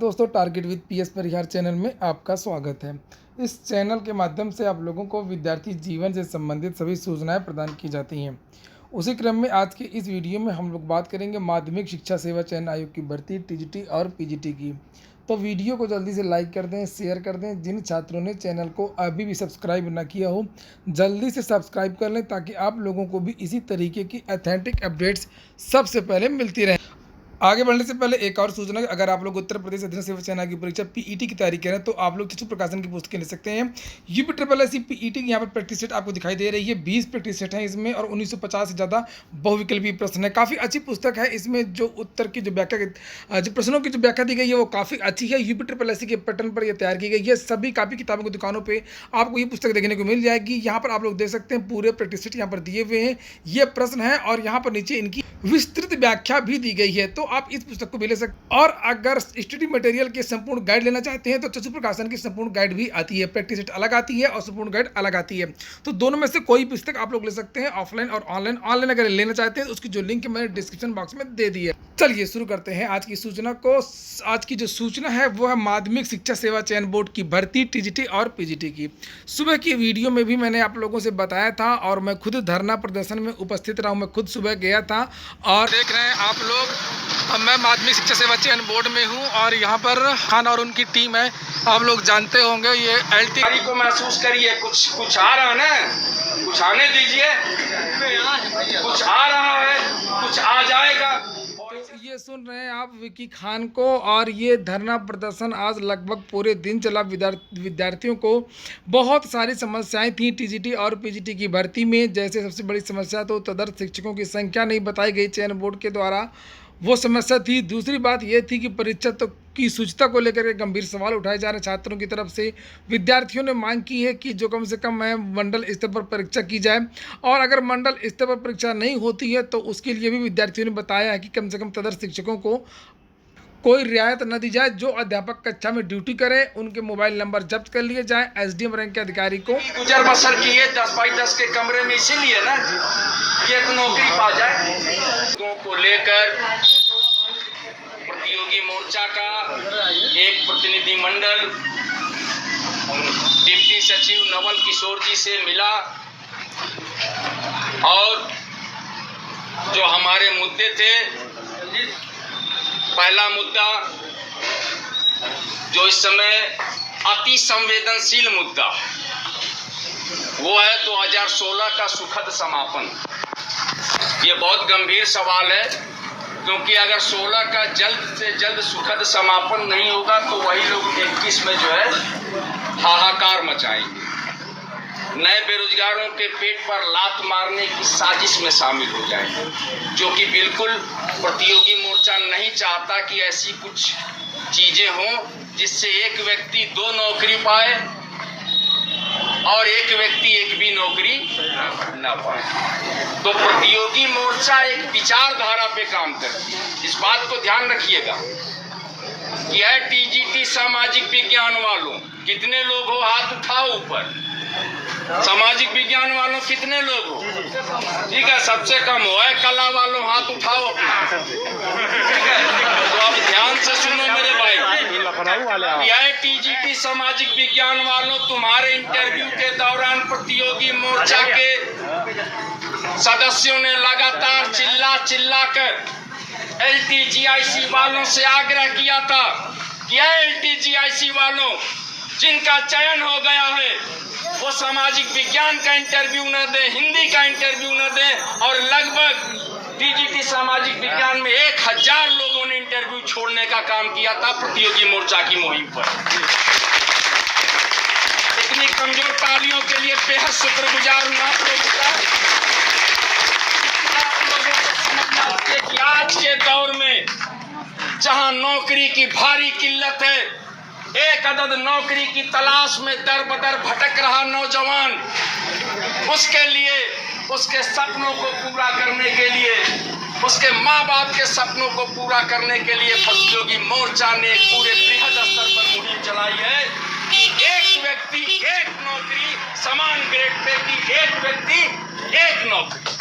दोस्तों, target with PS Parihar channel में आपका स्वागत है। इस चैनल के माध्यम से आप लोगों को विद्यार्थी जीवन से संबंधित सभी सूचनाएं प्रदान की जाती हैं। उसी क्रम में आज के इस वीडियो में हम लोग बात करेंगे माध्यमिक शिक्षा सेवा चयन आयोग की भर्ती टीजीटी और पीजीटी की। तो वीडियो को जल्दी से लाइक कर दें, शेयर कर दें। जिन छात्रों ने चैनल को अभी भी सब्सक्राइब ना किया हो, जल्दी से सब्सक्राइब कर लें ताकि आप लोगों को भी इसी तरीके की ऑथेंटिक अपडेट्स सबसे पहले मिलती रहें। आगे बढ़ने से पहले एक और सूचना, अगर आप लोग उत्तर प्रदेश अधीन सेवा चयन आयोग की परीक्षा पीईटी की तैयारी करें तो आप लोग चक्षु प्रकाशन की पुस्तकें ले सकते हैं। यूपी पीईटी की यहाँ पर प्रैक्टिस सेट आपको दिखाई दे रही है। 20 प्रैक्टिस सेट है इसमें और 1950 से ज़्यादा बहुविकल्पी प्रश्न है। काफ़ी अच्छी पुस्तक है। इसमें जो उत्तर की जो व्याख्या, जो प्रश्नों की जो व्याख्या दी गई है वो काफ़ी अच्छी है। यूपी के पैटर्न पर यह तैयार की गई है। सभी कापी किताबों की दुकानों पर आपको ये पुस्तक देखने को मिल जाएगी। यहाँ पर आप लोग देख सकते हैं पूरे प्रैक्टिस सेट यहाँ पर दिए हुए हैं। ये प्रश्न है और यहाँ पर नीचे इनकी विस्तृत व्याख्या भी दी गई है। तो आप इस पुस्तक को भी ले सकते। और अगर स्टडी मटेरियल के संपूर्ण गाइड लेना चाहते हैं तो चक्षु प्रकाशन की संपूर्ण गाइड भी आती है। प्रैक्टिस सेट अलग आती है और संपूर्ण गाइड अलग आती है। तो दोनों में से कोई पुस्तक आप लोग ले सकते हैं, ऑफलाइन और ऑनलाइन। ऑनलाइन अगर लेना चाहते हैं तो उसकी जो लिंक मैंने डिस्क्रिप्शन बॉक्स में दे दी है। चलिए शुरू करते हैं आज की सूचना को। आज की जो सूचना है वो है माध्यमिक शिक्षा सेवा चयन बोर्ड की भर्ती टीजीटी और पीजीटी की। सुबह की वीडियो में भी मैंने आप लोगों से बताया था और मैं खुद धरना प्रदर्शन में उपस्थित रहा हूँ। मैं खुद सुबह गया था और देख रहे हैं आप लोग, मैं माध्यमिक शिक्षा सेवा चयन बोर्ड में हूँ और यहाँ पर खान और उनकी टीम है। आप लोग जानते होंगे ये एलटी को महसूस करिए। कुछ आ रहा है ना, कुछ आने दीजिए। कुछ आ रहा है, कुछ आ जाएगा। ये सुन रहे हैं आप विकी खान को। और ये धरना प्रदर्शन आज लगभग पूरे दिन चला। विद्यार्थियों को बहुत सारी समस्याएं थी टीजीटी और पीजीटी की भर्ती में। जैसे सबसे बड़ी समस्या तो तदर्थ शिक्षकों की संख्या नहीं बताई गई चयन बोर्ड के द्वारा, वो समस्या थी। दूसरी बात ये थी कि परीक्षा तो की शुचिता को लेकर के गंभीर सवाल उठाए जा रहे छात्रों की तरफ से। विद्यार्थियों ने मांग की है कि जो कम से कम मंडल स्तर पर परीक्षा की जाए और अगर मंडल स्तर पर परीक्षा नहीं होती है तो उसके लिए भी विद्यार्थियों ने बताया है कि कम से कम तदर्थ शिक्षकों को कोई रियायत न दी जाए। जो अध्यापक कक्षा में ड्यूटी करें उनके मोबाइल नंबर जब्त कर लिए जाए। एसडीएम रैंक के अधिकारी को गुजर बसर किए 10x10 के कमरे में, इसीलिए ना कि एक नौकरी पा जाए। को लेकर प्रतियोगी मोर्चा का एक प्रतिनिधिमंडल डिप्टी सचिव नवल किशोर जी से मिला और जो हमारे मुद्दे थे, पहला मुद्दा जो इस समय अति संवेदनशील मुद्दा वो है 2016 का सुखद समापन। ये बहुत गंभीर सवाल है क्योंकि अगर 16 का जल्द से जल्द सुखद समापन नहीं होगा तो वही लोग 21 में जो है हाहाकार मचाएंगे। नए बेरोजगारों के पेट पर लात मारने की साजिश में शामिल हो जाएंगे, जो कि बिल्कुल प्रतियोगी मोर्चा नहीं चाहता कि ऐसी कुछ चीजें हों जिससे एक व्यक्ति 2 नौकरी पाए और एक व्यक्ति एक भी नौकरी न पाए। तो प्रतियोगी मोर्चा एक विचारधारा पे काम करती है। इस बात को ध्यान रखिएगा कि है टीजीटी सामाजिक विज्ञान वालों कितने लोग हो, हाथ उठाओ ऊपर। सामाजिक विज्ञान वालों कितने लोग हो? ठीक है, सबसे कम हो। है कला वालों हाथ उठाओ अपना। ठीक है, तो अब ध्यान से सुनो मेरे भाई। यह टीजीटी सामाजिक विज्ञान वालों, तुम्हारे इंटरव्यू के दौरान प्रतियोगी मोर्चा के सदस्यों ने लगातार चिल्ला कर एलटीजीआईसी वालों से आग्रह किया था कि एलटीजीआईसी वालों जिनका चयन हो गया है वो सामाजिक विज्ञान का इंटरव्यू न दे, हिंदी का इंटरव्यू न दे। और लगभग टीजीटी सामाजिक विज्ञान में 1000 लोगों ने इंटरव्यू छोड़ने का काम किया था प्रतियोगी मोर्चा की मुहिम पर। इतनी कमजोर तालियों के लिए बेहद शुक्रगुजार हूं आप लोगों का। आप लोगों को समझना चाहिए कि आज के दौर में जहां नौकरी की भारी किल्लत है, एक अदद नौकरी की तलाश में दर बदर भटक रहा नौजवान, उसके लिए, उसके सपनों को पूरा करने के लिए, उसके माँ बाप के सपनों को पूरा करने के लिए प्रतियोगी मोर्चा ने एक पूरे बृहद स्तर पर मुहिम चलाई है कि एक व्यक्ति एक नौकरी, समान ग्रेड पे की एक व्यक्ति एक नौकरी।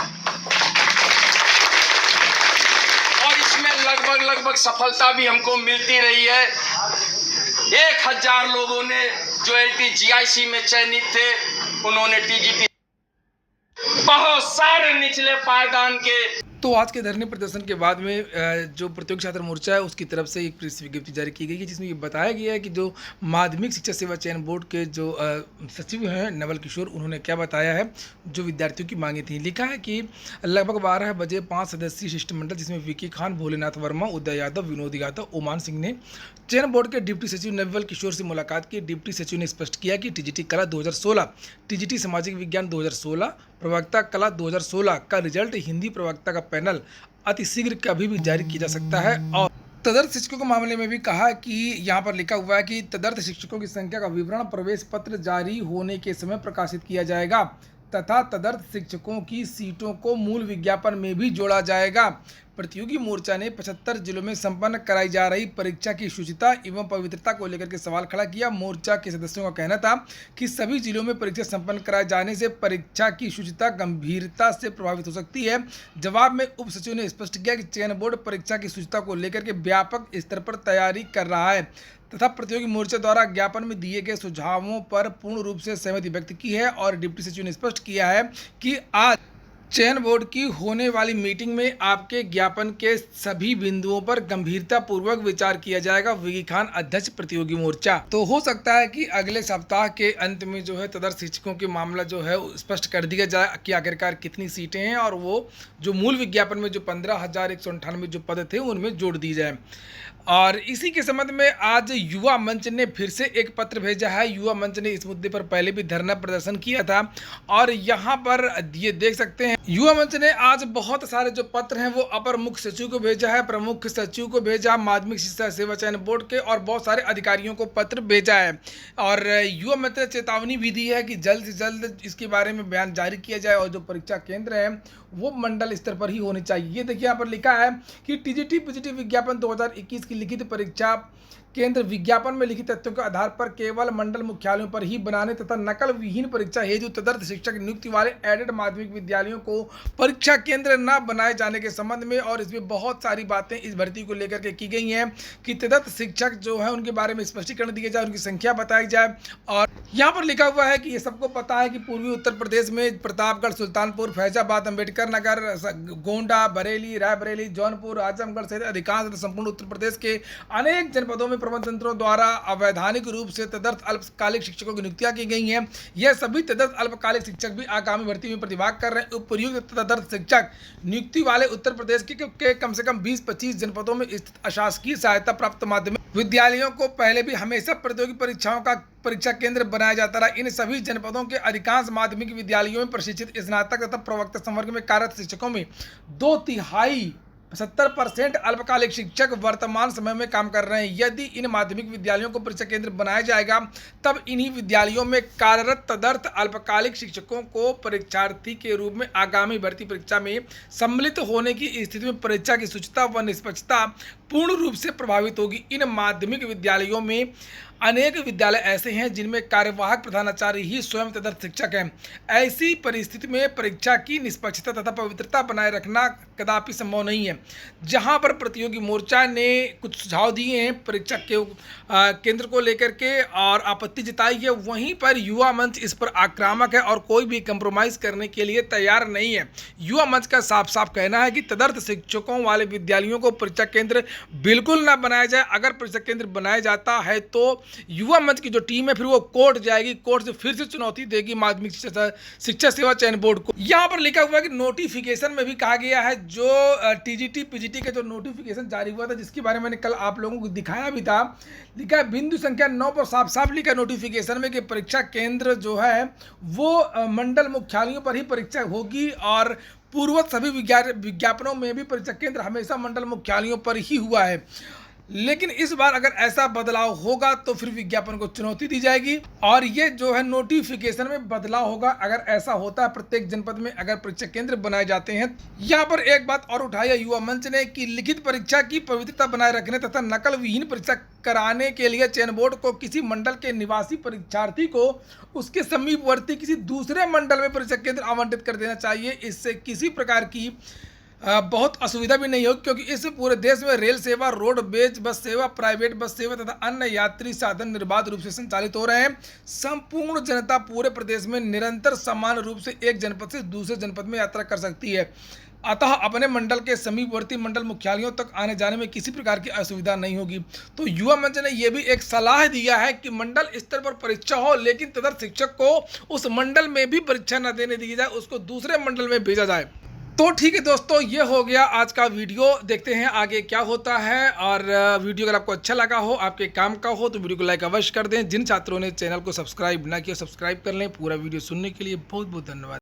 और इसमें लगभग सफलता भी हमको मिलती रही है। 1000 लोगों ने जो LTGIC में चयनित थे उन्होंने TGT, बहुत सारे निचले पायदान के। तो आज के धरने प्रदर्शन के बाद में जो प्रतियोगी छात्र मोर्चा है उसकी तरफ से एक प्रेस विज्ञप्ति जारी की गई है, जिसमें ये बताया गया है कि जो माध्यमिक शिक्षा सेवा चयन बोर्ड के जो सचिव हैं नवल किशोर, उन्होंने क्या बताया है जो विद्यार्थियों की मांगे थी। लिखा है कि लगभग 12 बजे 5 सदस्यीय शिष्टमंडल जिसमें विकी खान, भोलेनाथ वर्मा, उदय यादव, विनोद यादव, ओमान सिंह ने चयन बोर्ड के डिप्टी सचिव नवल किशोर से मुलाकात की। डिप्टी सचिव ने स्पष्ट किया कि TGT कला 2016, TGT सामाजिक विज्ञान 2016, प्रवक्ता कला 2016 का रिजल्ट हिंदी प्रवक्ता का पैनल अतिशीघ्र कभी भी जारी किया जा सकता है। और तदर्थ शिक्षकों के मामले में भी कहा कि यहाँ पर लिखा हुआ है कि तदर्थ शिक्षकों की संख्या का विवरण प्रवेश पत्र जारी होने के समय प्रकाशित किया जाएगा तथा तदर्थ शिक्षकों की सीटों को मूल विज्ञापन में भी जोड़ा जाएगा। प्रतियोगी मोर्चा ने 75 जिलों में संपन्न कराई जा रही परीक्षा की शुचिता एवं पवित्रता को लेकर के सवाल खड़ा किया। मोर्चा के सदस्यों का कहना था कि सभी जिलों में परीक्षा संपन्न कराए जाने से परीक्षा की शुचिता गंभीरता से प्रभावित हो सकती है। जवाब में उप सचिव ने स्पष्ट किया कि चयन बोर्ड परीक्षा की शुचिता को लेकर के व्यापक स्तर पर तैयारी कर रहा है तथा प्रतियोगी मोर्चा द्वारा ज्ञापन में दिए गए सुझावों पर पूर्ण रूप से सहमति व्यक्त की है। और डिप्टी सचिव ने स्पष्ट किया है कि आज चयन बोर्ड की होने वाली मीटिंग में आपके ज्ञापन के सभी बिंदुओं पर गंभीरता पूर्वक विचार किया जाएगा। विकी खान, अध्यक्ष प्रतियोगी मोर्चा। तो हो सकता है कि अगले सप्ताह के अंत में जो है तदर्थ शिक्षकों के मामला जो है स्पष्ट कर दिया जाए कि आखिरकार कितनी सीटें हैं और वो जो मूल विज्ञापन में जो 15,198 जो पद थे उनमें जोड़ दी जाए। और इसी के संबंध में आज युवा मंच ने फिर से एक पत्र भेजा है। युवा मंच ने इस मुद्दे पर पहले भी धरना प्रदर्शन किया था और यहाँ पर ये देख सकते हैं युवा मंच ने आज बहुत सारे जो पत्र हैं वो अपर मुख्य सचिव को भेजा है, प्रमुख सचिव को भेजा, माध्यमिक शिक्षा सेवा चयन बोर्ड के और बहुत सारे अधिकारियों को पत्र भेजा है। और युवा मंच ने चेतावनी भी दी है कि जल्द से जल्द इसके बारे में बयान जारी किया जाए और जो परीक्षा केंद्र है वो मंडल स्तर पर ही होने चाहिए। ये देखिए यहाँ पर लिखा है कि TGT PGT विज्ञापन 2021 की लिखित परीक्षा केंद्र विज्ञापन में लिखित तथ्यों के आधार पर केवल मंडल मुख्यालयों पर ही बनाने तथा नकल विहीन परीक्षा हेतु तदर्थ शिक्षक नियुक्ति वाले एडेड माध्यमिक विद्यालयों को परीक्षा केंद्र न बनाए जाने के संबंध में। और इसमें बहुत सारी बातें इस भर्ती को लेकर के की गई हैं कि तदर्थ शिक्षक जो है उनके बारे में स्पष्टीकरण दिया जाए, उनकी संख्या बताई जाए। और यहाँ पर लिखा हुआ है कि ये सबको पता है कि पूर्वी उत्तर प्रदेश में प्रतापगढ़, सुल्तानपुर, फैजाबाद, अम्बेडकर नगर, गोंडा, बरेली, रायबरेली, जौनपुर, आजमगढ़ सहित अधिकांश संपूर्ण उत्तर प्रदेश के अनेक जनपदों में प्रबंध तंत्रों द्वारा अवैधानिक रूप से तदर्थ अल्पकालिक शिक्षकों की नियुक्तियां की गई हैं। यह सभी तदर्थ अल्पकालिक शिक्षक भी आगामी भर्ती में प्रतिभाग कर रहे हैं। उपयुक्त तदर्थ शिक्षक नियुक्ति वाले उत्तर प्रदेश के कम से कम 20-25 जनपदों में स्थित अशासकीय सहायता प्राप्त माध्यमिक विद्यालयों को पहले भी हमेशा प्रतियोगी परीक्षाओं का परीक्षा केंद्र बनाया जाता रहा। इन सभी जनपदों के अधिकांश माध्यमिक विद्यालयों में प्रशिक्षित स्नातक तथा प्रवक्ता संवर्ग में कार्यरत शिक्षकों में 2/3 70% अल्पकालिक शिक्षक वर्तमान समय में काम कर रहे हैं। यदि इन माध्यमिक विद्यालयों को परीक्षा केंद्र बनाया जाएगा तब इन्हीं विद्यालयों में कार्यरत तदर्थ अल्पकालिक शिक्षकों को परीक्षार्थी के रूप में आगामी भर्ती परीक्षा में सम्मिलित होने की स्थिति में परीक्षा की शुचिता व निष्पक्षता पूर्ण रूप से प्रभावित होगी। इन माध्यमिक विद्यालयों में अनेक विद्यालय ऐसे हैं जिनमें कार्यवाहक प्रधानाचार्य ही स्वयं तदर्थ शिक्षक हैं। ऐसी परिस्थिति में परीक्षा की निष्पक्षता तथा पवित्रता बनाए रखना कदापि संभव नहीं है। जहां पर प्रतियोगी मोर्चा ने कुछ सुझाव दिए हैं परीक्षा के केंद्र को लेकर के और आपत्ति जताई है, वहीं पर युवा मंच इस पर आक्रामक है और कोई भी कंप्रोमाइज़ करने के लिए तैयार नहीं है। युवा मंच का साफ साफ कहना है कि तदर्थ शिक्षकों वाले विद्यालयों को परीक्षा केंद्र बिल्कुल ना बनाया जाए। अगर परीक्षा केंद्र बनाया जाता है तो युवा मंच की जो टीम है फिर वो कोर्ट जाएगी, कोर्ट से फिर से चुनौती देगी माध्यमिक शिक्षा सेवा चयन बोर्ड को। यहाँ पर लिखा हुआ है कि नोटिफिकेशन में भी कहा गया है, जो TGT PGT का जो नोटिफिकेशन जारी हुआ था जिसके बारे में मैंने कल आप लोगों को दिखाया भी था, लिखा है बिंदु संख्या 9 पर साफ साफ लिखा नोटिफिकेशन में कि परीक्षा केंद्र जो है वो मंडल मुख्यालयों पर ही परीक्षा होगी और पूर्ववत सभी विज्ञापनों में भी परीक्षा केंद्र हमेशा मंडल मुख्यालयों पर ही हुआ है। लेकिन इस बार अगर ऐसा बदलाव होगा तो फिर विज्ञापन को चुनौती दी जाएगी और ये जो है नोटिफिकेशन में बदलाव होगा। अगर ऐसा होता है प्रत्येक जनपद में अगर परीक्षा केंद्र बनाए जाते हैं। यहाँ पर एक बात और उठाई है युवा मंच ने कि लिखित परीक्षा की पवित्रता बनाए रखने तथा नकल विहीन परीक्षा कराने के लिए चयन बोर्ड को किसी मंडल के निवासी परीक्षार्थी को उसके समीपवर्ती किसी दूसरे मंडल में परीक्षा केंद्र आवंटित कर देना चाहिए। इससे किसी प्रकार की बहुत असुविधा भी नहीं होगी, क्योंकि इस पूरे देश में रेल सेवा, रोडवेज बस सेवा, प्राइवेट बस सेवा तथा अन्य यात्री साधन निर्बाध रूप से संचालित हो रहे हैं। संपूर्ण जनता पूरे प्रदेश में निरंतर समान रूप से एक जनपद से दूसरे जनपद में यात्रा कर सकती है। अतः अपने मंडल के समीपवर्ती मंडल मुख्यालयों तक आने जाने में किसी प्रकार की असुविधा नहीं होगी। तो युवा मंच ने यह भी एक सलाह दिया है कि मंडल स्तर पर परीक्षा हो, लेकिन तदर्थ शिक्षक को उस मंडल में भी परीक्षा न देने दी जाए, उसको दूसरे मंडल में भेजा जाए। तो ठीक है दोस्तों, ये हो गया आज का वीडियो। देखते हैं आगे क्या होता है। और वीडियो अगर आपको अच्छा लगा हो, आपके काम का हो, तो वीडियो को लाइक अवश्य कर दें। जिन छात्रों ने चैनल को सब्सक्राइब ना किया, सब्सक्राइब कर लें। पूरा वीडियो सुनने के लिए बहुत बहुत धन्यवाद।